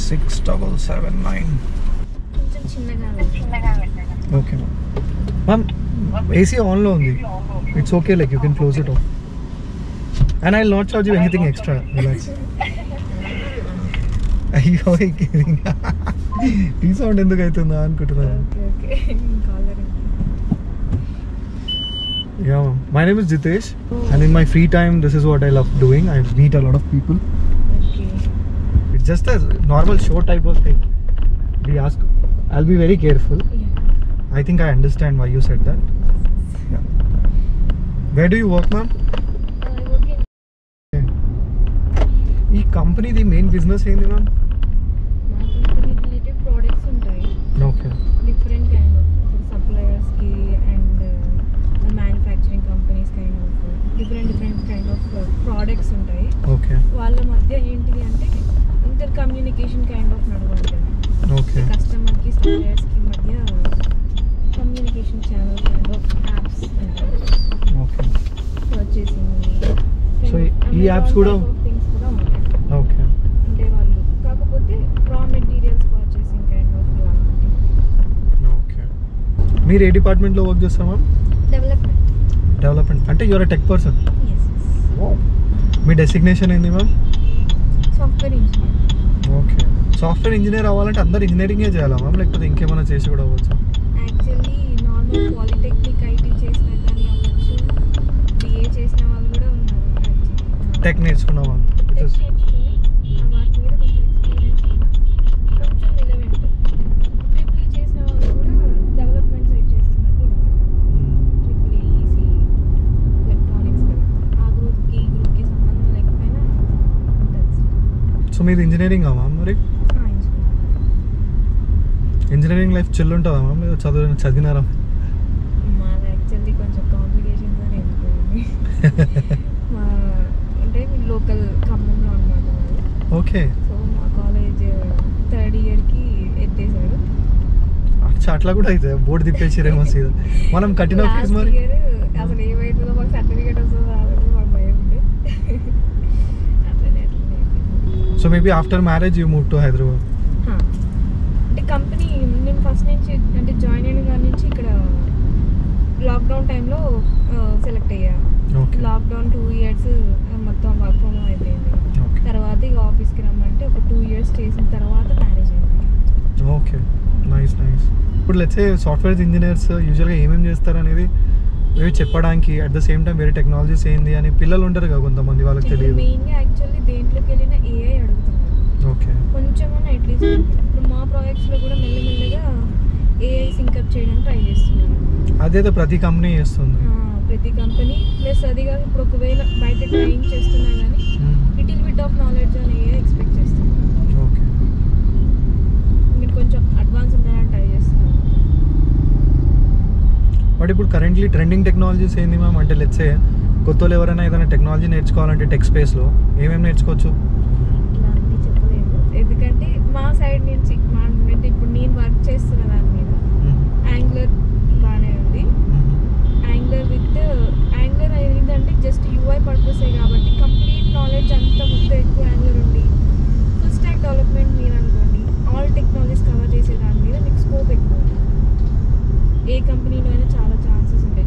6779. Okay, ma'am. AC on lo undi. It's okay, like you can close it off. And I'll not charge you anything extra. Relax. అయ్యో ఈ sound ఎందుకు అవుతుందా అనుకుంటున్నాను. Yeah, ma'am. My name is Jitesh, and in my free time, this is what I love doing. I meet a lot of people. Okay. It's just a normal show type of thing. We ask. I'll be very careful. Yeah. I think I understand why you said that. Yeah. Where do you work, ma'am? I work in. ఈ కంపెనీది main business ఏంది ma'am? మా company related products ఉంటాయి. Okay. Different kind of suppliers కి and manufacturing companies kind of different kind of products ఉంటాయి. Okay. వాళ్ళ మధ్య ఏంటిది అంటే ఇంటర్ కమ్యూనికేషన్ కైండ్ ఆఫ్ నడవాలి. ఓకే. కస్టమర్ కి సప్లయర్స్ కి మధ్య communication channel kind of apps ఉంటాయి. ఓకే. పర్చేసింగ్. సో ఈ యాప్స్ కూడా థింగ్స్ కూడా ఉంటాయి. ఓకే. అంటే వాళ్ళు కాకపోతే raw materials purchasing kind of అలాంటి. ఓకే. మీరు ఏ డిపార్ట్మెంట్లో వర్క్ చేస్తారు మ్యామ్? డెవలప్మెంట్ అంటే your a tech person. yes. మీ డెసిగ్నేషన్ ఏంది ma'am? Software engineer. Okay. Software engineer అవ్వాలంటే అందరు ఇంజనీరింగే చేయాలా మ్యామ్, లేకపోతే ఇంకేమైనా చేసి కూడా అవ్వచ్చు? యాక్చువల్లీ నార్మల్ పాలిటెక్నిక్ ఐటీ చేసిన కానీ అవ్వచ్చు, బిఏ చేసిన వాళ్ళు కూడా ఉన్నారు. టెక్ నేర్చుకున్న వాళ్ళు టెక్ నేర్చుకుని వాటి మీద కొంచెం ఎక్స్పీరియన్స్ కొంచెం రిలవెంట్. ట్రిపుల్ ఈ చేసిన వాళ్ళు కూడా డెవలప్మెంట్ సైడ్ చేస్తున్నట్టు ఉన్నారు. ట్రిపుల్ ఈసీ ఎలక్ట్రానిక్స్ కదా, ఆ గ్రూప్కి ఈ గ్రూప్కి సంబంధం లేకపోయినా ఉంటుంది. సో మీది ఇంజనీరింగ్ మ్యామ్? మరి ఇంజనీరింగ్ లైఫ్ చిల్ ఉంటుందా మ్యామ్, లేదా చదివినారా? మాది యాక్చువల్లీ కొంచెం కాంప్లికేషన్స్ అని వెళ్ళిపోయింది. మా అంటే లోకల్ ఖమ్మంలో అనమాట మాది. ఓకే. సో మా కాలేజ్ థర్డ్ ఇయర్కి ఎత్తేసారు. అట్లా కూడా అయితే బోర్డు తిప్పేసిరేమో సీదా. మనం కట్టిన ఫీజు మరి ఇయర్ అసలు ఏమైతుందో మాకు సర్టిఫికేట్ వస్తుందో రాదో మాకు భయం ఉండే. అట్లనే so maybe after marriage you move to Hyderabad. అంటే కంపెనీ నేను ఫస్ట్ నుంచి అంటే జాయిన్ అయిన దాని నుంచి ఇక్కడ లాక్డౌన్ టైంలో సెలెక్ట్ అయ్యా. లాక్డౌన్ 2 years మొత్తం వర్క్ ఫ్రమ్ హోమ్ అయిపోయింది. తర్వాత ఇక ఆఫీస్కి రమ్మంటే ఒక 2 years చేసిన తర్వాత మ్యారేజ్ అయింది. ఓకే. నైస్. ఇప్పుడు లెట్స్ సే సాఫ్ట్వేర్ ఇంజనీర్స్ యూజువల్గా ఏమేమి చేస్తారు అనేది మేబీ చెప్పడానికి, అట్ ద సేమ్ టైం వేరే టెక్నాలజీస్ ఏంది అని పిల్లలు ఉంటారు కదా కొంతమంది, వాళ్ళకి తెలియదు. మెయిన్గా యాక్చువల్లీ దేంట్లోకి వెళ్ళినా ఏఐ అడుగుతున్నారు. ఓకే. కొంచెమన్నా అట్లీస్ట్ ఇప్పుడు మా ప్రాజెక్ట్స్లో కూడా మెల్లమెల్లగా ఏఐ సింకప్ చేయడానికి ట్రై చేస్తున్నారు. అదేదో ప్రతి కంపెనీ చేస్తుంది. ప్రతి కంపెనీ ప్లస్ అదిగా ఇప్పుడు ఒకవేళ బయట ట్రైనింగ్ చేస్తున్నా కానీ లిటిల్ బిట్ ఆఫ్ నాలెడ్జ్ అని ఏఐ ఎక్స్పెక్ట్ చేస్తున్నారు. ఓకే. మీరు కొంచెం అడ్వాన్స్ ఉండాలని ట్రై చేస్తున్నారు. బట్ ఇప్పుడు కరెంట్లీ ట్రెండింగ్ టెక్నాలజీస్ ఏంది మ్యామ్? అంటే లెట్స్ సే కొత్త వాళ్ళు ఎవరైనా ఏదైనా టెక్నాలజీ నేర్చుకోవాలంటే టెక్ స్పేస్లో ఏమేమి నేర్చుకోవచ్చు? ఇలాంటివి చెప్పలేము, ఎందుకంటే మా సైడ్ నుంచి అంటే ఇప్పుడు నేను వర్క్ చేస్తున్న దాని మీద యాంగులర్ బాగానే ఉంది. యాంగులర్ ఏంటంటే జస్ట్ యూఐ పర్పసే కాబట్టి కంప్లీట్ నాలెడ్జ్ అంతా మొత్తం ఎక్కువ యాంగులర్ ఉంది. ఫుల్ స్టాక్ డెవలప్మెంట్ మీరు అనుకోండి, ఆల్ టెక్నాలజీస్ కవర్ చేసే దాని మీద మీకు స్కోప్ ఎక్కువ ఉంది. ఏ కంపెనీలో అయినా చాలా ఛాన్సెస్ ఉంటాయి.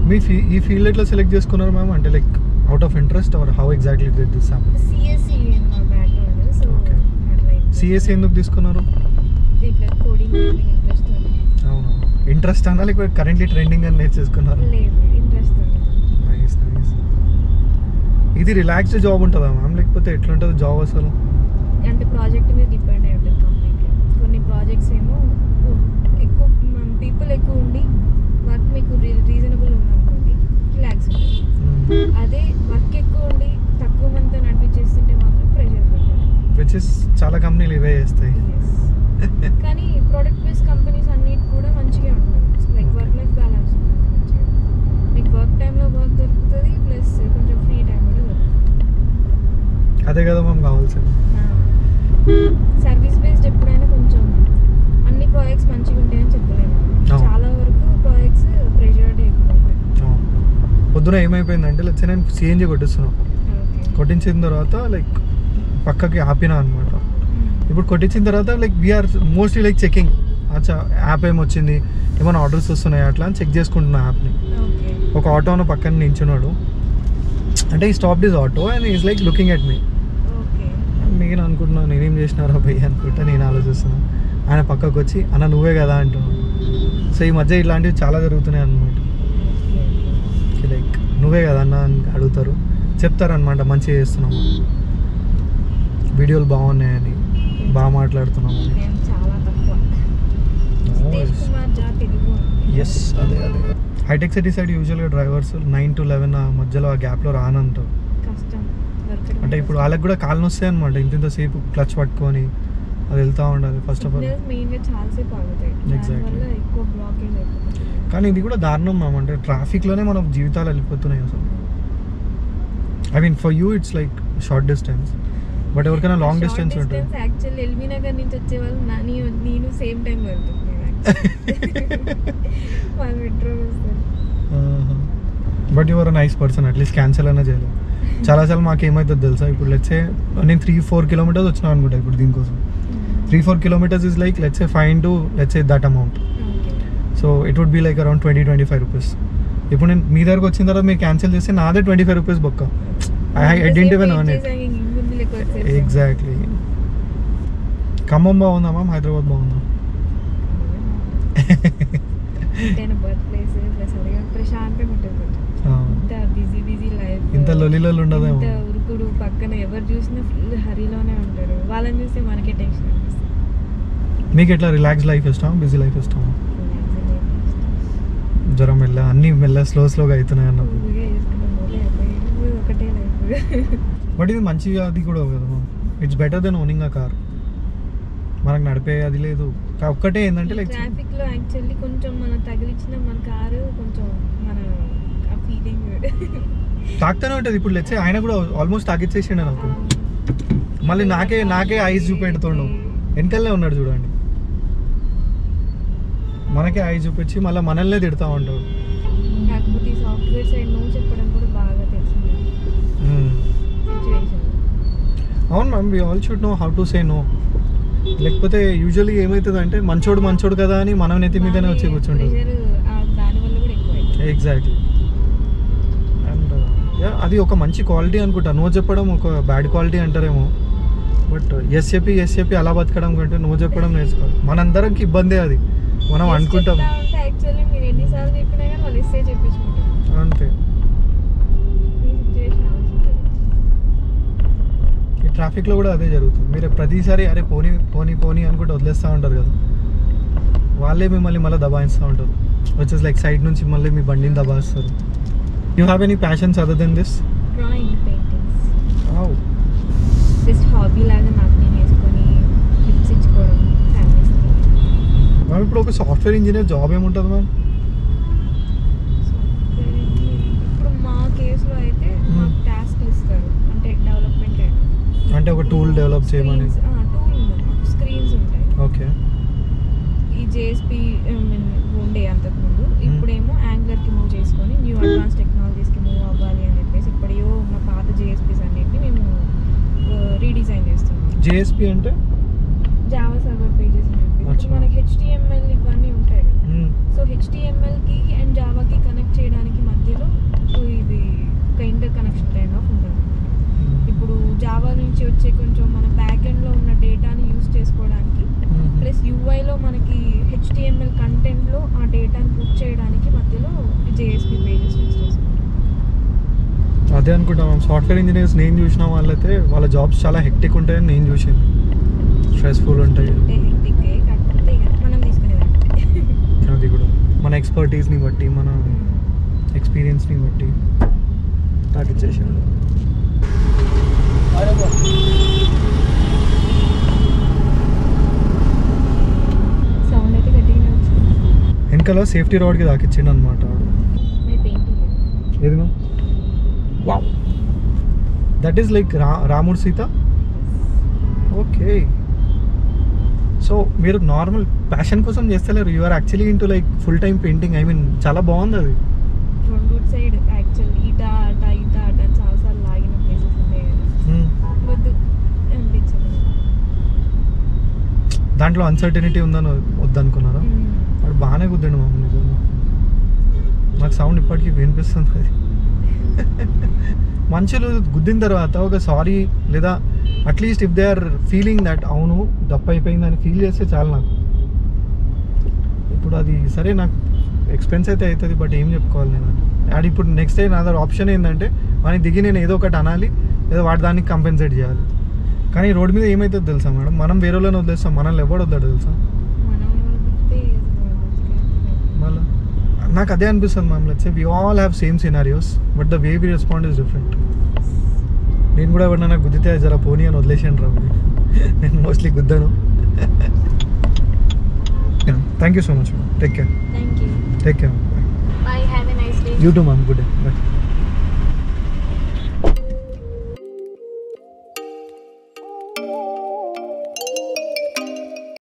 మీ ఈ ఫీల్డ్ ఎట్లా సెలెక్ట్ చేసుకున్నారు మ్యామ్? అంటే like out of interest or how exactly did this happen? CSC నా బ్యాక్గ్రౌండ్. సో అట్లా సిఎస్సి ఎందుకు తీసుకున్నారు? ఇట్లా కోడింగ్ ఇంట్రెస్ట్ ఉంది. అవును. ఇంట్రెస్ట్ అన్నా లేకపోతే కరెంట్లీ ట్రెండింగ్ అని నేర్చేసుకున్నారు? లేదు, ఇంట్రెస్ట్ ఉంది. నైస్. ఇది రిలాక్స్డ్ జాబ్ ఉంటుందా మ్యామ్, లేకపోతే ఎట్లుంటుంది జాబ్ అసలు? అంటే ప్రాజెక్ట్ మీద డిపెండ్ అయి ఉంటుంది కంప్లీట్గా. కొన్ని ప్రాజెక్ట్స్ ఏమో ఎక్కువ పీపుల్ ఎక్కువ ఉండి వర్క్ మీకు రీజనబుల్ ఉందనుకోండి, రిలాక్స్ ఉంటుంది. అదే వర్క్ ఎక్కువ ఉండి తక్కువ మందితో నడిపించేస్తుంటే మాత్రం ప్రెషర్ ఉంటుంది. విచ్ ఇస్ చాలా కంపెనీలు ఇవే చేస్తాయి. కానీ ప్రోడక్ట్ బేస్డ్ కంపెనీస్ అన్నిటి కూడా మంచిగా ఉంటుంది. లైక్ వర్క్ లైఫ్ బ్యాలెన్స్ ఉంటుంది మంచిగా. మీకు వర్క్ టైంలో వర్క్ దొరుకుతుంది, ప్లస్ కొంచెం ఫ్రీ టైం కూడా దొరుకుతుంది. అదే కదా మనం కావాల్సింది. సర్వీస్ బేస్డ్ ఎప్పుడైనా కొంచెం అన్ని ప్రాజెక్ట్స్ మంచిగా ఉంటాయని చెప్పలేము. చాలా వరకు ప్రాజెక్ట్స్ ప్రెషర్డ్ ఎక్కువ ఉంటాయి. పొద్దున ఏమైపోయిందంటే లెట్స్ నేను సిఎన్జి కొట్టిస్తున్నాను. కొట్టించిన తర్వాత లైక్ పక్కకి ఆపినా అనమాట. ఇప్పుడు కొట్టించిన తర్వాత like we're mostly like checking, అచ్చా యాప్ ఏమొచ్చింది, ఏమైనా ఆర్డర్స్ వస్తున్నాయి అట్లా అని చెక్ చేసుకుంటున్నా యాప్ని. ఒక ఆటో అన్న పక్కన నించున్నాడు, అంటే ఈ stop this auto and is like looking at me. నేను అనుకుంటున్నాను నేనేం చేసినారా భయ్య అనుకుంటా, నేను ఆలోచిస్తున్నాను. ఆయన పక్కకు వచ్చి అన్న నువ్వే కదా అంటున్నాను. సో ఈ మధ్య ఇట్లాంటివి చాలా జరుగుతున్నాయి అన్నమాట. లైక్ నువ్వే కదా అన్న అని అడుగుతారు, చెప్తారనమాట మంచిగా చేస్తున్నాము, వీడియోలు బాగున్నాయని, బాగా మాట్లాడుతున్నాము. ఎస్ అదే అదే. హైటెక్ సిటీ సైడ్ యూజువల్గా డ్రైవర్స్ 9 to 11 ఆ మధ్యలో ఆ గ్యాప్లో రానంటారు. అంటే ఇప్పుడు వాళ్ళకి కూడా కాళ్ళు వస్తాయి అనమాట, ఇంతసేపు క్లచ్ పట్టుకొని అది వెళ్తూ ఉండాలి ఫస్ట్ ఆఫ్ ఆల్. ఎగ్జాక్ట్లీ. కానీ ఇది కూడా దారుణం మ్యామ్, అంటే ట్రాఫిక్లోనే మన జీవితాలు వెళ్ళిపోతున్నాయి అసలు. I mean for you it's like short distance, but ఎవరికైనా లాంగ్ డిస్టెన్స్ ఉంటుంది. యాక్చువల్లీ ఎల్బీ నగర్ నుంచి వచ్చే వాళ్ళు నేను సేమ్ టైం వెళ్తున్నాను. But your a nice person, at least cancel అయినా చేయలేదు. చాలాసార్లు మాకు ఏమవుతుంది తెలుసా, ఇప్పుడు లెట్సే నేను 3-4 kilometers వచ్చినా అనుకుంటా ఇప్పుడు దీనికోసం. 3-4 kilometers is like let's say fine to let's say that amount. So it would be like around 20-25 rupees. ఇప్పుడు నేను మీ దగ్గరకు వచ్చిన తర్వాత మీరు క్యాన్సిల్ చేస్తే నాదే 25 rupees బొక్క. I didn't even earn it. Exactly. Khammam బాగుందా మ్యామ్, హైదరాబాద్ బాగుందా? ఇంత లొల్లిలో ఉండదేమో, ఉరుకుడు పక్కన ఎవరు చూసినా ఫుల్ హరిలోనే ఉంటారు, వాళ్ళని చూస్తే మనకే టెన్షన్ అనిపిస్తుంది. మీకు ఎట్లా రిలాక్స్ లైఫ్ ఇష్టం, బిజీ లైఫ్ ఇష్టం? జ్వరం మెల్ల అన్ని మెల్ల స్లోగా అవుతున్నాయి అన్నప్పుడు. ఒకటే లైఫ్. బట్ ఇది మంచిగా అది కూడా కదా ma'am, it's better than owning a car. మనకు నడిపే అది లేదు, ఒక్కటే ఏంటంటే లైక్ ట్రాఫిక్ లో యాక్చువల్లీ కొంచెం మన తగిలిచ్చిన మన కారు కొంచెం మన ఆ ఫీలింగ్ తాకుతూనే ఉంటుంది. ఇప్పుడు లెట్సే ఆయన కూడా ఆల్మోస్ట్ తాగిచ్చేసిండు నాకు, మళ్ళీ నాకే ఐస్ చూపెడుతుండు, వెనకల్లే ఉన్నాడు చూడండి, మనకే ఐస్ చూపించి మళ్ళీ మనల్నే తిడతా ఉంటాడు. కాకపోతే సాఫ్ట్వేర్ సైడ్ నో చెప్పడం కూడా బాగా తెలిసింది సిచ్యువేషన్. అవును ma'am, we all should know how to say no. లేకపోతే యూజువల్లీ ఏమవుతుంది అంటే మంచోడు కదా అని మనం నెత్తి మీదనే వచ్చి కూర్చుంటాం. ఎగ్జాక్ట్లీ. అండ్ అది ఒక మంచి క్వాలిటీ అనుకుంటా, నో చెప్పడం ఒక బ్యాడ్ క్వాలిటీ అంటారేమో, బట్ ఎస్ చెప్పి అలా బతకడం కంటే నో చెప్పడం నేర్చుకోవాలి. మనందరికి ఇబ్బందే అది, మనం అనుకుంటాం అంతే. ఈ ట్రాఫిక్లో కూడా అదే జరుగుతుంది. మీరు ప్రతిసారి అరే పోనీ అనుకుంటే వదిలేస్తూ ఉంటారు కదా, వాళ్ళే మిమ్మల్ని మళ్ళీ దబాయిస్తూ ఉంటారు, వచ్చేసి లైక్ సైడ్ నుంచి మళ్ళీ మీ బండిని దబాయిస్తారు. You have any passions other than this? Drawing, paintings, just hobby లాగా నాకు నేను వేసుకొని గిఫ్ట్స్ ఇచ్చుకోవడం ఫ్యామిలీస్కి. మ్యామ్ ఇప్పుడు ఒక సాఫ్ట్వేర్ ఇంజనీర్ జాబ్ ఏముంటుంది మ్యామ్? ఇప్పుడు మా కేసులో అయితే మాకు టాస్క్లు ఇస్తారు, అంటే డెవలప్మెంట్ అంటే ఒక టూల్ డెవలప్ చేయమని. టూల్ ఉంది, స్క్రీన్స్ ఉంటాయి. ఓకే. ఈ జేఎస్పీ ఉండే అంతకుముందు, ఇప్పుడేమో యాంగ్లర్కి మూవ్ చేసుకొని న్యూ అడ్వాన్స్ టెక్నాలజీస్కి మూవ్ అవ్వాలి అని చెప్పేసి ఇప్పుడో మా పాత జేఎస్పీస్ అన్నింటినీ మేము రీడిజైన్ చేస్తున్నాం. జేఎస్పీ అంటే జావా సర్వర్ పేజెస్ అని చెప్పేసి మనకి HTML ఇవన్నీ ఉంటాయి కదా, సో HTMLకి అండ్ జావాకి కనెక్ట్ చేయడానికి మధ్యలో ఇది ఒక ఇంటర్ కనెక్షన్ కైండ్ ఆఫ్ ఉంటుంది. ఇప్పుడు జావా నుంచి వచ్చే కొంచెం మన బ్యాక్ ఎండ్లో ఉన్న డేటాని యూజ్ చేసుకోవడానికి, ప్లస్ యూఐలో మనకి HTML కంటెంట్లో ఆ డేటాని బుక్ చేయడానికి మధ్యలో జేఎస్పీ పేజెస్ యూజ్ చేసుకుంటాం. అదే అనుకుంటాం. సాఫ్ట్వేర్ ఇంజనీర్స్ నేను చూసిన వాళ్ళైతే వాళ్ళ జాబ్స్ చాలా హెక్టిక్ ఉంటాయని నేను చూసింది, స్ట్రెస్ఫుల్ ఉంటాయి. కాకపోతే మనం తీసుకునేదాన్ని అది కూడా మన ఎక్స్పర్టీస్ని బట్టి, మన ఎక్స్పీరియన్స్ని బట్టి తాకిచ్చేసాడు. సౌండ్ అయితే గట్టిగా వచ్చింది. వెనకాల సేఫ్టీ రాడ్కి తాకిచ్చిండు అనమాట వాడు. ఏది ma'am? Wow, that is like రాముడు సీత. ఓకే, సో మీరు నార్మల్ ప్యాషన్ కోసం చేస్తలేరు, you are actually into like full time painting. I mean చాలా బాగుంది అది. రెండు సైడ్ యాక్చువల్లీ ఇట అట చాలాసార్లు లాగిన ప్లేసెస్ ఉన్నాయి కదా, వద్దు దాంట్లో అన్సర్టనిటీ ఉందని వద్దనుకున్నారా? వాడు బాగానే గుద్దాడు మమ్మల్ని నిజంగా. నాకు సౌండ్ ఇప్పటికీ వినిపిస్తుంది అది. మనుషులు గుద్దిన తర్వాత ఒక సారీ లేదా at least if they are feeling that అవును తప్పు అయిపోయిందని ఫీల్ చేస్తే చాలు నాకు. ఇప్పుడు అది సరే నాకు ఎక్స్పెన్స్ అయితే అవుతుంది, బట్ ఏం చెప్పుకోవాలి నేను. అండ్ ఇప్పుడు నెక్స్ట్ డే నా ఆప్షన్ ఏంటంటే వాడిని దిగి నేను ఏదో ఒకటి అనాలి లేదా వాటి దానికి కంపెన్సేట్ చేయాలి. కానీ రోడ్డు మీద ఏమవుతుంది తెలుసా మేడం, మనం వేరే వాళ్ళని వదిలేస్తాం, మనల్ని ఎవడు వద్దాడు తెలుసా. మళ్ళీ నాకు అదే అనిపిస్తుంది ma'am. Let's say we all have same scenarios but the way we respond is different. నేను కూడా ఎవరినైనా గుద్దితే జర పోనీ అని వదిలేసాను రా. నేను మోస్ట్లీ గుద్దాను. Thank you so much ma'am. Take care. Thank you. Take care. Bye. Have a nice day. You too ma'am. Good day.